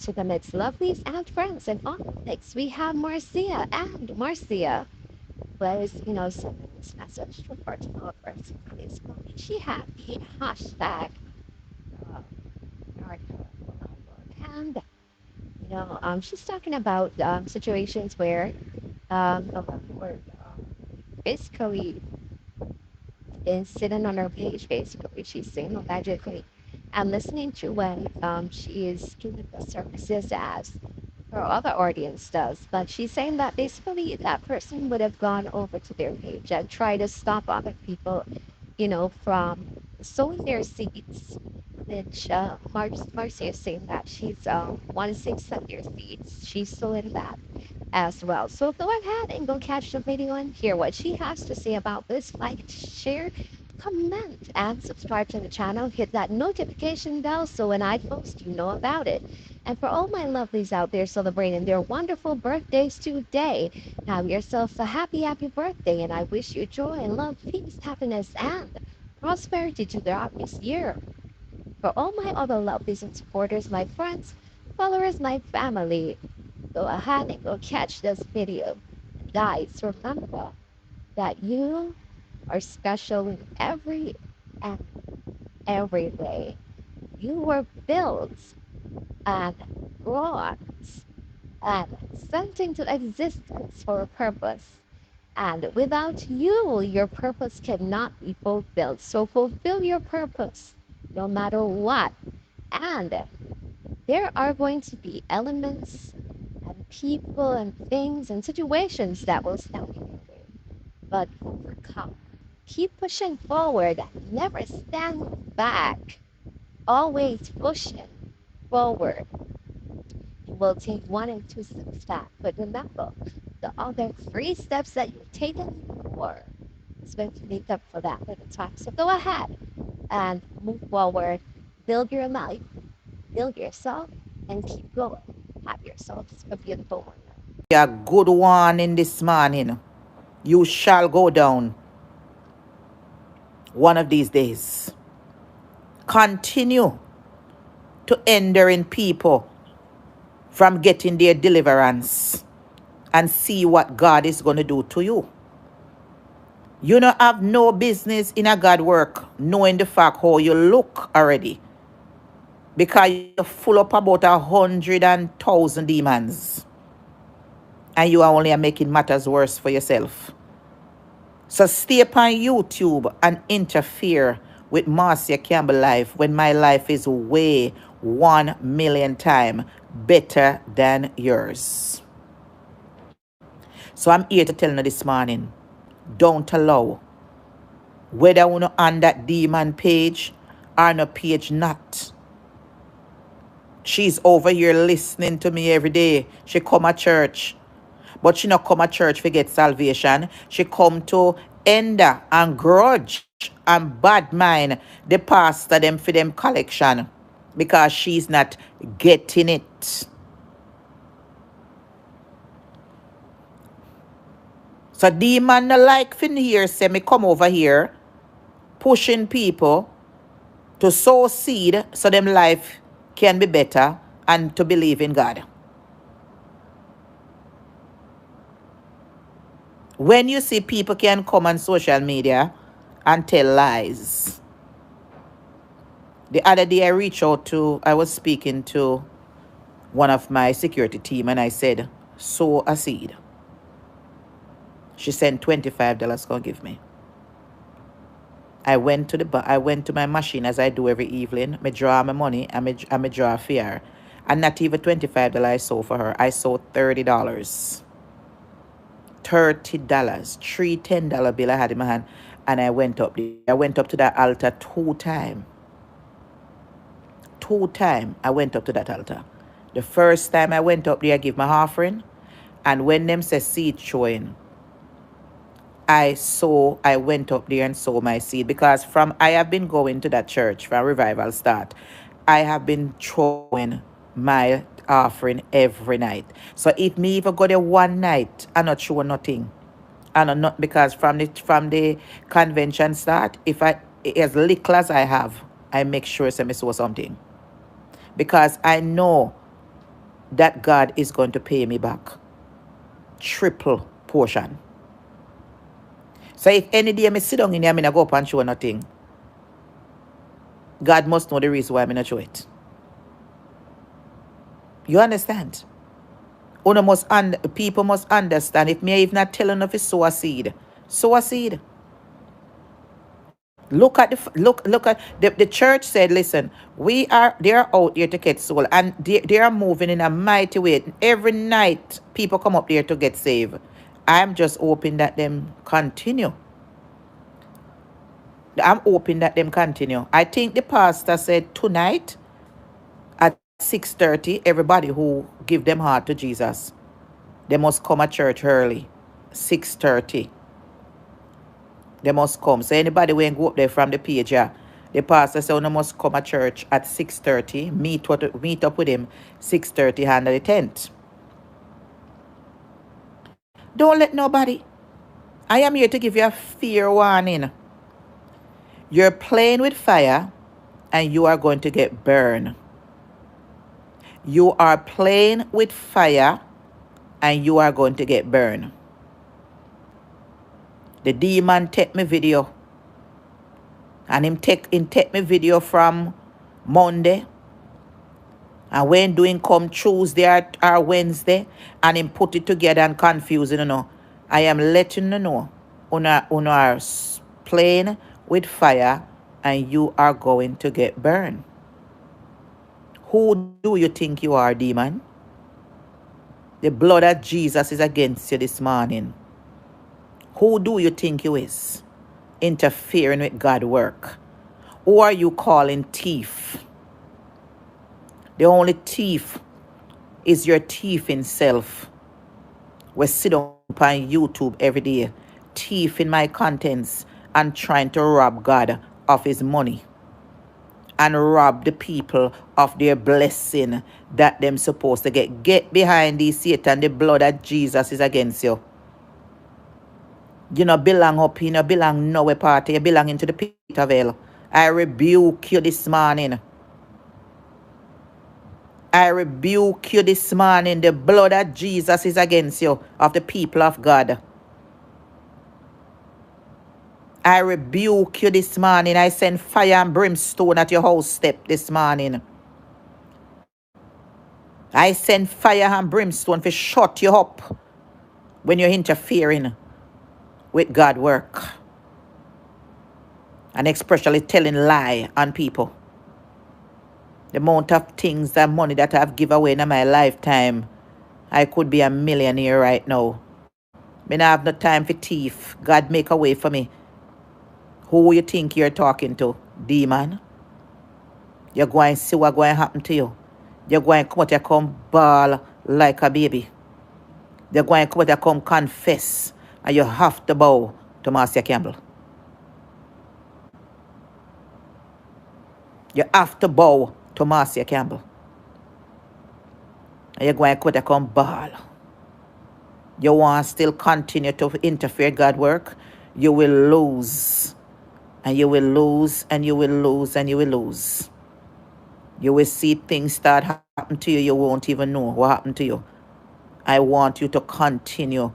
to the Mix Lovelies and friends and on Mix. We have Marcia and Marcia was, sending this message to her developers. Basically, she had the hashtag and she's talking about situations where basically is sitting on her page. Basically, she's saying allegedly and listening to when she is giving the services as her other audience does. But she's saying that basically that person would have gone over to their page and tried to stop other people, from sowing their seeds. Which Marcia is saying that she's once they set their seeds, she's sowing that as well. So go ahead and go catch the video and hear what she has to say about this. Like, share, comment, and subscribe to the channel. Hit that notification bell so when I post, you know about it. And for all my lovelies out there celebrating their wonderful birthdays today, have yourself a happy, happy birthday. And I wish you joy and love, peace, happiness, and prosperity throughout this year. For all my other lovelies and supporters, my friends, followers, my family, go ahead and go catch this video. Guys, remember that you are special in and every way. You were built and brought and sent into existence for a purpose. And without you, your purpose cannot be fulfilled. So fulfill your purpose no matter what. And there are going to be elements and people and things and situations that will stand in your way. But overcome. Keep pushing forward. Never stand back. Always pushing forward. You will take 1 and 2 steps back. But remember, the other 3 steps that you've taken before is going to make up for that little time. So go ahead and move forward. Build your life. Build yourself and keep going. Have yourselves a beautiful one. A good one in this morning. You shall go down one of these days. Continue to hindering people from getting their deliverance and see what God is going to do to you. You don't have no business in a God work knowing the fact how you look already, because you're full up about 100,000 demons and you are only making matters worse for yourself. So stay upon YouTube and interfere with Marcia Campbell life when my life is way 1,000,000 times better than yours. So I'm here to tell you this morning, don't allow, whether you're on that demon page or on a page not. She's over here listening to me every day. She come to church. But she not come to church to get salvation. She come to anger and grudge and bad mind the pastor them for them collection because she's not getting it. So demon no like fin here say me come over here pushing people to sow seed so them life can be better and to believe in God. When you see people can come on social media and tell lies. The other day I was speaking to one of my security team and I said, sow a seed. She sent $25 gonna give me. I went to my machine as I do every evening. I draw my money and I draw a fare. And not even $25 I sold for her. I sold $30. $30. Three $10 bill I had in my hand. And I went up there. I went up to that altar 2 times. 2 times I went up to that altar. The first time I went up there, I give my offering. And when them say seed showing, I went up there and sow my seed, because I have been going to that church from revival start. I have been throwing my offering every night. So if me even go there one night, I'm not sure nothing. And not because from the convention start, if I as little as I have, I make sure I sow something. Because I know that God is going to pay me back. Triple portion. So if any day me sit down in here, I go up and show nothing, God must know the reason why I not show it. You understand? People must understand. If me if not telling if it's sow a seed, sow a seed. Look at the church said, listen, they are out there to get soul, and they are moving in a mighty way. Every night people come up there to get saved. I'm just hoping that them continue. I'm hoping that them continue. I think the pastor said tonight at 6:30, everybody who give them heart to Jesus, they must come at church early. 6:30. They must come. So anybody when go up there from the page, yeah, the pastor said they must come at church at 6:30. Meet up with him 6:30 under the tent. Don't let nobody. I am here to give you a fair warning. You're playing with fire and you are going to get burned. You are playing with fire and you are going to get burned. The demon take me video. And him take me video from Monday. And when doing come Tuesday or Wednesday, and him put it together and confuse it, I am letting you know, are playing with fire and you are going to get burned. Who do you think you are, demon? The blood of Jesus is against you this morning. Who do you think you is? Interfering with God's work. Who are you calling thief? The only thief is your thief in self. We sit on YouTube every day, thief in my contents and trying to rob God of his money and rob the people of their blessing that them supposed to get. Get behind these Satan. The blood of Jesus is against you. You not belong up, you not belong nowhere party, you belong into the pit of hell. I rebuke you this morning. I rebuke you this morning. The blood of Jesus is against you, of the people of God. I rebuke you this morning. I send fire and brimstone at your house step this morning. I send fire and brimstone to shut you up when you're interfering with God's work. And especially telling lie on people. The amount of things and money that I've given away in my lifetime, I could be a millionaire right now. Me not have no time for thief. God make a way for me. Who you think you're talking to? Demon? You're going to see what's going to happen to you. You're going to come out and come bawl like a baby. You're going to come out and come confess. And you have to bow to Marcia Campbell. You have to bow to Marcia Campbell. And you're going to come out and come bawl. You want to still continue to interfere God's work, you will lose. And you will lose, and you will lose, and you will lose. You will see things start happen to you, you won't even know what happened to you. I want you to continue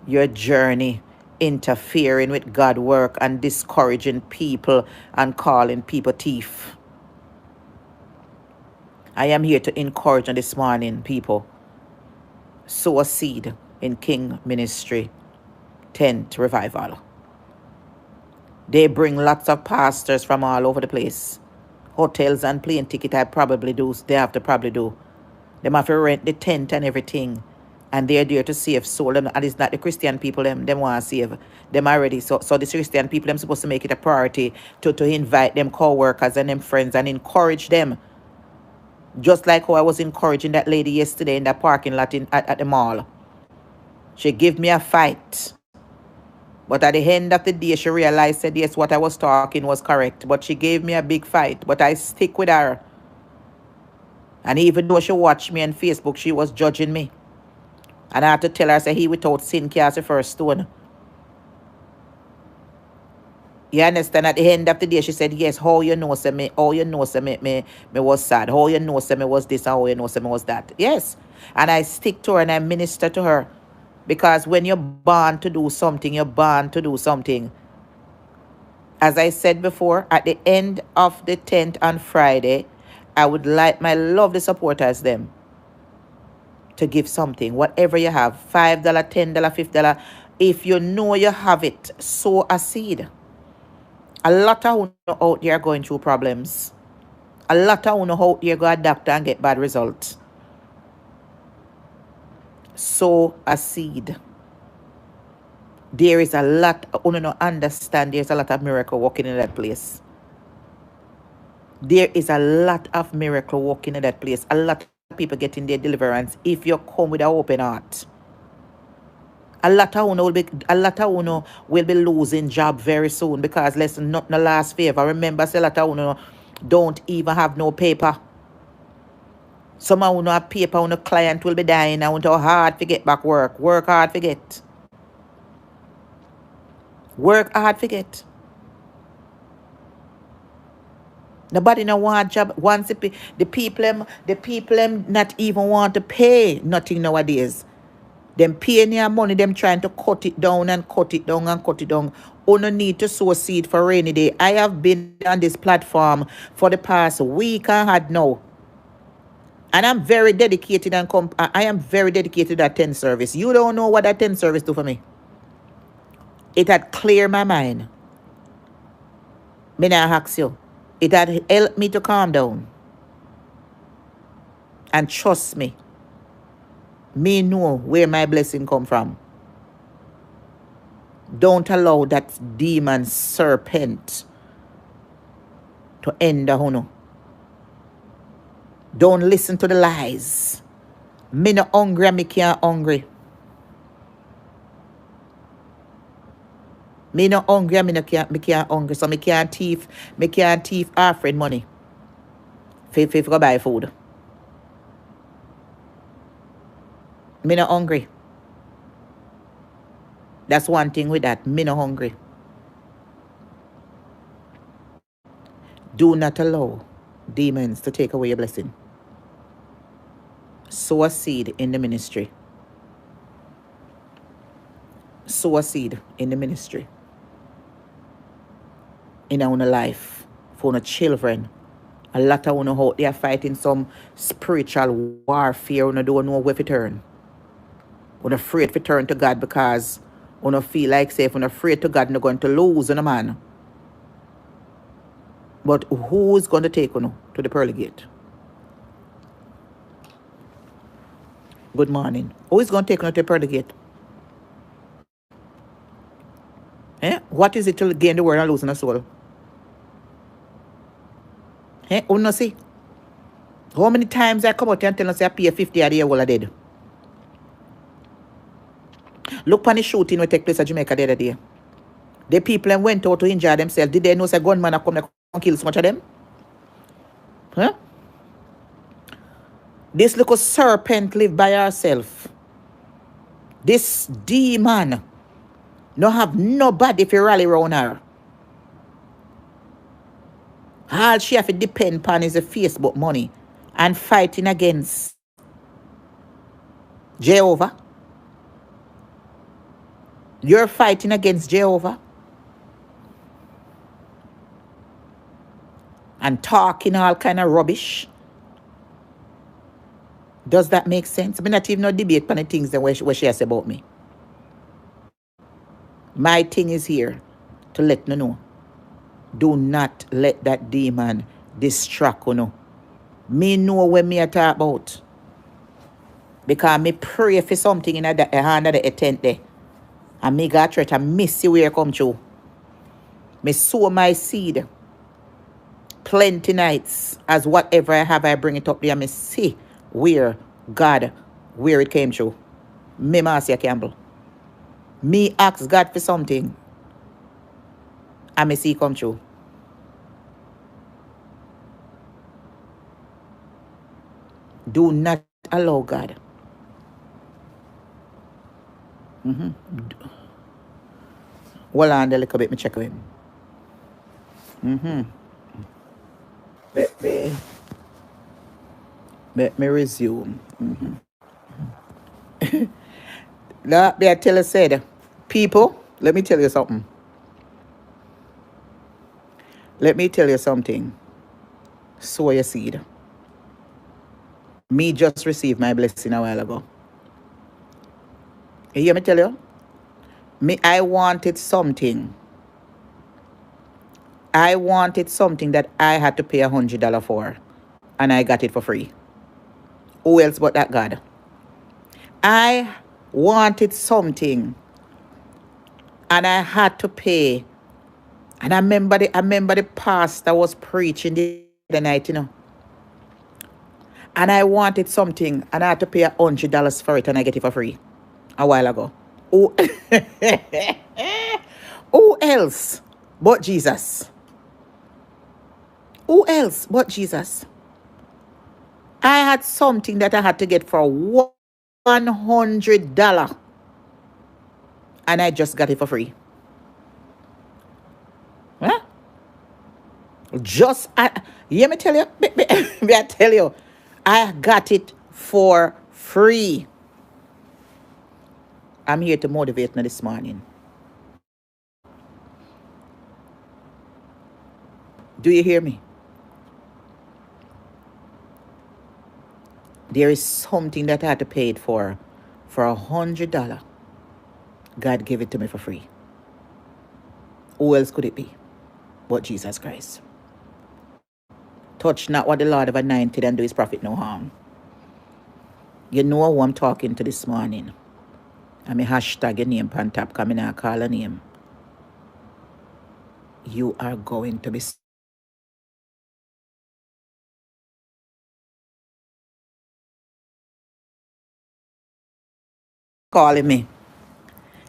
your journey interfering with God's work and discouraging people and calling people thief. I am here to encourage you this morning, people. Sow a seed in King Ministry Tent Revival. They bring lots of pastors from all over the place. Hotels and plane ticket I probably do. They have to probably do. They have to rent the tent and everything. And they're there to save soul. And it's not the Christian people them want to save them already. So the Christian people them supposed to make it a priority to invite them co-workers and them friends and encourage them. Just like how I was encouraging that lady yesterday in that parking lot at the mall. She gave me a fight. But at the end of the day, she realized that yes, what I was talking was correct. But she gave me a big fight. But I stick with her. And even though she watched me on Facebook, she was judging me. And I had to tell her, say, he without sin cast the first stone. You understand? At the end of the day, she said, yes, how you know, say me was sad. How you know, say me was this, and how you know, say me was that. Yes. And I stick to her and I minister to her. Because when you're born to do something, you're born to do something. As I said before, at the end of the tent on Friday, I would like my lovely supporters them to give something, whatever you have, $5, $10, $50. If you know you have it, sow a seed. A lot of you out there going through problems. A lot of you out there go to doctor and get bad results. Sow a seed. There is a lot, you don't understand, there's a lot of miracle working in that place. There is a lot of miracle working in that place. A lot of people getting their deliverance if you come with an open heart. A lot of you will be losing job very soon because listen, not the last favor. Remember, say a lot of you don't even have no paper. Some of you have paper, on a client will be dying. I want to hard to get back work. Work hard to get. Work hard to get. Nobody no want job. Once the people not even want to pay nothing nowadays. Them paying your money, them trying to cut it down and cut it down and cut it down. Only need to sow seed for rainy day. I have been on this platform for the past week and had now. And I'm very dedicated and I am very dedicated to that 10 service. You don't know what that 10 service do for me. It had cleared my mind. Me not ask you. It had helped me to calm down. And trust me, me know where my blessing come from. Don't allow that demon serpent to end the honor. Don't listen to the lies. Me no hungry, me can't hungry. Me no hungry, me can't hungry. So me can't thief offering money. If go buy food. Me no hungry. That's one thing with that. Me no hungry. Do not allow demons to take away your blessing. Sow a seed in the ministry. Sow a seed in the ministry. In our own life. For our children. A lot of you out there fighting some spiritual warfare. You don't know where to turn. You're afraid to turn to God because you feel like say if you're afraid to God, you're going to lose on a man. But who is going to take you to the pearly gate? Good morning. Who is going to take you to the pearly gate? What is it to gain the world and losing a soul? Who no see? How many times I come out and tell us I pay 50 a day while I did? Look on the shooting that take place at Jamaica the other day. The people that went out to injure themselves, did they know say gunman a come and kill so much of them? Huh? This little serpent live by herself. This demon no have nobody if you rally around her. All she have to depend upon is the Facebook money and fighting against Jehovah. You're fighting against Jehovah and talking all kind of rubbish. Does that make sense? I'm not even no debate on the things that what she has about me. My thing is here to let you know. Do not let that demon distract you. Me know what me I talk about. Because me pray for something in the hand of the tent there. And me got church and miss you where come through. Me sow my seed. Plenty nights. As whatever I have, I bring it up there. Me see where it came through. Me Marcia Campbell. Me ask God for something. And me see come true. Do not allow God. Hold on a little bit, me check him. Let me resume. Now, I tell you, said, people, let me tell you something. Let me tell you something. Sow your seed. Me just received my blessing a while ago. You hear me tell you? I wanted something. I wanted something that I had to pay $100 for. And I got it for free. Who else but that God? I wanted something. And I had to pay. And I remember the pastor was preaching the other night, And I wanted something. And I had to pay $100 for it. And I get it for free. A while ago. Who, who else but Jesus? Who else but Jesus? I had something that I had to get for $100. And I just got it for free. Huh? Hear me tell you? Me I tell you. I got it for free. I'm here to motivate you this morning. Do you hear me? There is something that I had to pay it for $100. God gave it to me for free. Who else could it be but Jesus Christ? Touch not what the Lord have anointed and do his prophet no harm. You know who I'm talking to this morning. I'm a hashtag your name pan tap coming and call a name. You are going to be calling me.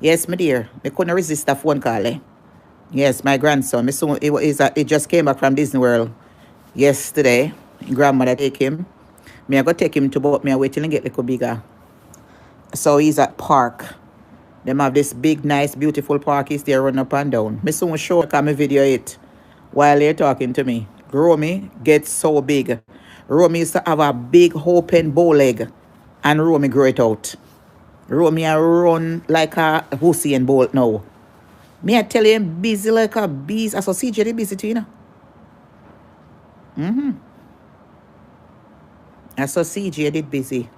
Yes, my dear. I couldn't resist a phone call. Yes, my grandson. He just came back from Disney World yesterday. Grandmother take him. Me I go take him to but me I wait till he get a little bigger. So he's at park. Them have this big, nice, beautiful park. He's there running up and down. Me soon show come video it while you're talking to me. Romy gets so big. Romy used to have a big open bow leg. And Romy grow it out. Romy I run like a Hussein Bolt now. Me I tell you him busy like a bees. I saw CJ busy too, I saw CJ did busy.